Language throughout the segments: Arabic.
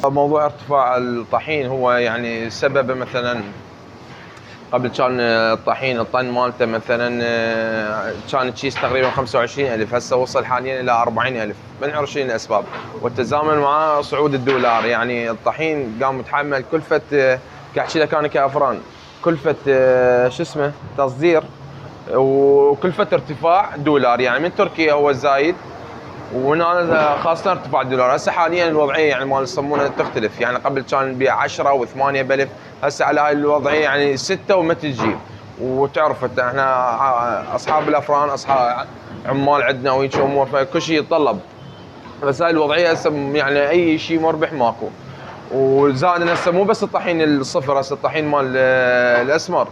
موضوع ارتفاع الطحين هو يعني سببه مثلا قبل كان الطحين الطن مالته مثلا كان تشيس تقريبا 25,000، هسه وصل حاليا الى 40,000. ما نعرف شنو الاسباب، والتزامن مع صعود الدولار. يعني الطحين قام يتحمل كلفه، كاحكي لك انا كافران، كلفه شو اسمه تصدير وكلفه ارتفاع دولار. يعني من تركيا هو زايد، وهنا خاصة ارتفاع الدولار. هسه حاليا الوضعية يعني مال الصمونة تختلف. يعني قبل كان نبيع 10 و8 بلف، هسه على هاي الوضعية يعني 6 وما تجيب. وتعرف احنا اصحاب الافران، اصحاب عمال عندنا وهيك امور، فكل شيء يتطلب. بس هاي الوضعية هسه يعني اي شيء مربح ماكو. وزاد هسه مو بس الطحين الصفر، هسه الطحين مال الاسمر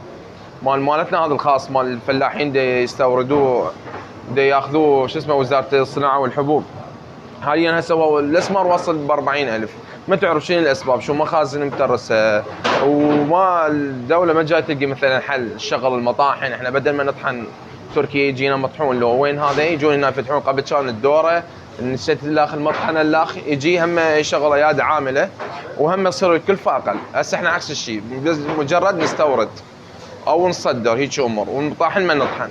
مالتنا هذا الخاص مال الفلاحين دي يستوردوه، دي ياخذوه شو اسمه وزارة الصناعة والحبوب. حاليا هسه الاسمر وصل ب 40,000. ما تعرف شنو الاسباب، شو مخازن مترسه، وما الدوله ما جاي تلقي مثلا حل شغل المطاحن. احنا بدل ما نطحن تركيا يجينا مطحون، لو وين هذا يجون هنا يفتحون. قبل كان الدوره نسيت الاخ المطحنه الاخ يجي هم يشغل ايادي عامله، وهم يصير الكلفه اقل. هسه احنا عكس الشيء، مجرد نستورد او نصدر هيك امور، ونطحن ما نطحن.